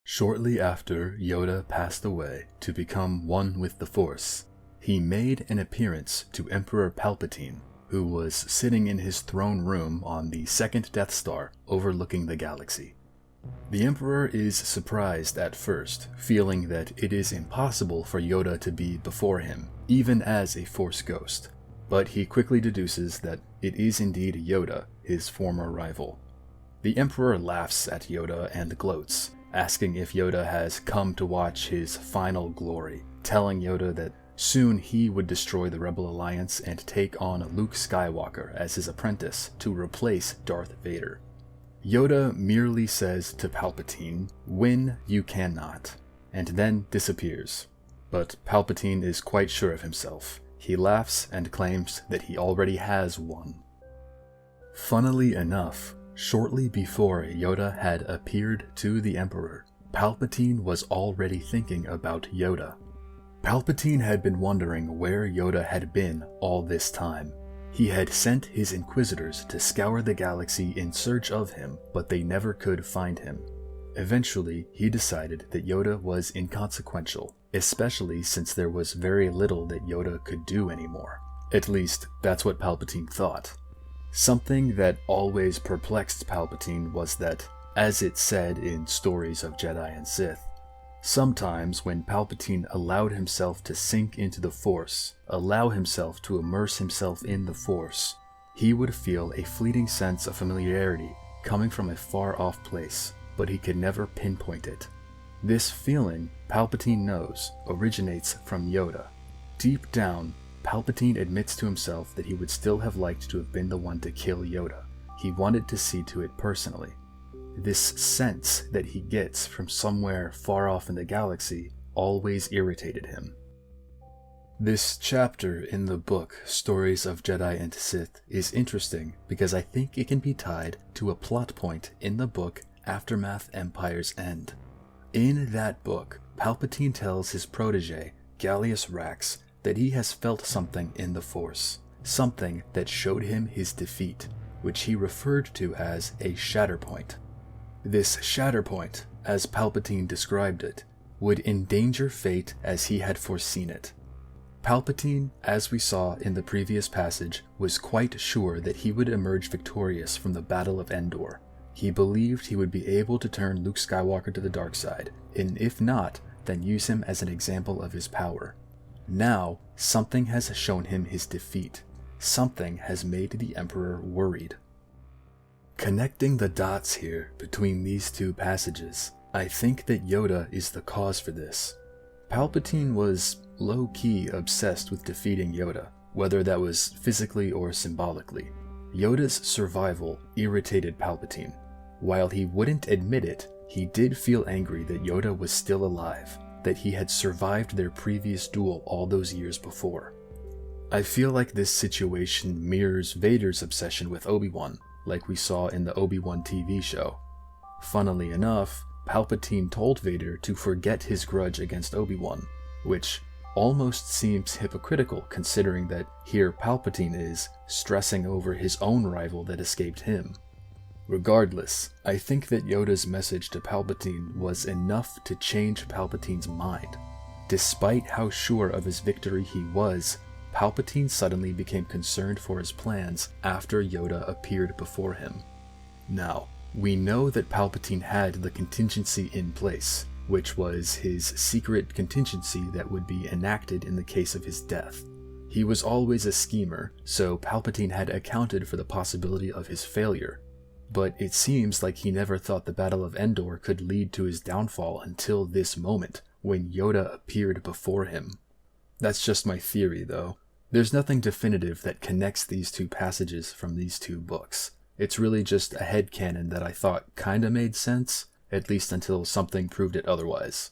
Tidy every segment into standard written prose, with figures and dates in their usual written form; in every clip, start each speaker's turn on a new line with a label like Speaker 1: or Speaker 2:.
Speaker 1: Shortly after Yoda passed away to become one with the Force, he made an appearance to Emperor Palpatine, who was sitting in his throne room on the second Death Star overlooking the galaxy. The Emperor is surprised at first, feeling that it is impossible for Yoda to be before him, even as a Force ghost, but he quickly deduces that it is indeed Yoda, his former rival. The Emperor laughs at Yoda and gloats, asking if Yoda has come to watch his final glory, telling Yoda that soon he would destroy the Rebel Alliance and take on Luke Skywalker as his apprentice to replace Darth Vader. Yoda merely says to Palpatine, "Win you cannot," and then disappears. But Palpatine is quite sure of himself. He laughs and claims that he already has won. Funnily enough, shortly before Yoda had appeared to the Emperor, Palpatine was already thinking about Yoda. Palpatine had been wondering where Yoda had been all this time. He had sent his Inquisitors to scour the galaxy in search of him, but they never could find him. Eventually, he decided that Yoda was inconsequential, especially since there was very little that Yoda could do anymore. At least, that's what Palpatine thought. Something that always perplexed Palpatine was that, as it said in Stories of Jedi and Sith, sometimes when Palpatine allowed himself to sink into the Force, allow himself to immerse himself in the Force, he would feel a fleeting sense of familiarity coming from a far-off place, but he could never pinpoint it. This feeling, Palpatine knows, originates from Yoda. Deep down, Palpatine admits to himself that he would still have liked to have been the one to kill Yoda. He wanted to see to it personally. This sense that he gets from somewhere far off in the galaxy always irritated him. This chapter in the book Stories of Jedi and Sith is interesting because I think it can be tied to a plot point in the book Aftermath Empire's End. In that book, Palpatine tells his protege, Gallius Rax, that he has felt something in the Force, something that showed him his defeat, which he referred to as a Shatterpoint. This Shatterpoint, as Palpatine described it, would endanger fate as he had foreseen it. Palpatine, as we saw in the previous passage, was quite sure that he would emerge victorious from the Battle of Endor. He believed he would be able to turn Luke Skywalker to the dark side, and if not, then use him as an example of his power. Now, something has shown him his defeat. Something has made the Emperor worried. Connecting the dots here between these two passages, I think that Yoda is the cause for this. Palpatine was low-key obsessed with defeating Yoda, whether that was physically or symbolically. Yoda's survival irritated Palpatine. While he wouldn't admit it, he did feel angry that Yoda was still alive, that he had survived their previous duel all those years before. I feel like this situation mirrors Vader's obsession with Obi-Wan, like we saw in the Obi-Wan TV show. Funnily enough, Palpatine told Vader to forget his grudge against Obi-Wan, which almost seems hypocritical considering that here Palpatine is stressing over his own rival that escaped him. Regardless, I think that Yoda's message to Palpatine was enough to change Palpatine's mind. Despite how sure of his victory he was, Palpatine suddenly became concerned for his plans after Yoda appeared before him. Now, we know that Palpatine had the contingency in place, which was his secret contingency that would be enacted in the case of his death. He was always a schemer, so Palpatine had accounted for the possibility of his failure. But it seems like he never thought the Battle of Endor could lead to his downfall until this moment, when Yoda appeared before him. That's just my theory, though. There's nothing definitive that connects these two passages from these two books. It's really just a headcanon that I thought kinda made sense, at least until something proved it otherwise.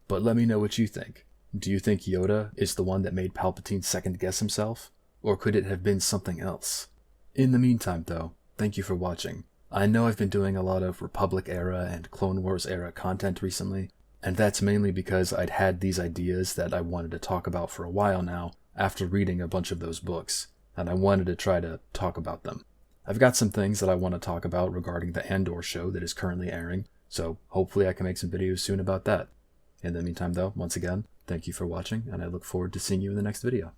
Speaker 1: But let me know what you think. Do you think Yoda is the one that made Palpatine second-guess himself? Or could it have been something else? In the meantime, though, thank you for watching. I know I've been doing a lot of Republic-era and Clone Wars-era content recently, and that's mainly because I'd had these ideas that I wanted to talk about for a while now, after reading a bunch of those books, and I wanted to try to talk about them. I've got some things that I want to talk about regarding the Endor show that is currently airing, So hopefully I can make some videos soon about that. In the meantime though, once again, thank you for watching, and I look forward to seeing you in the next video.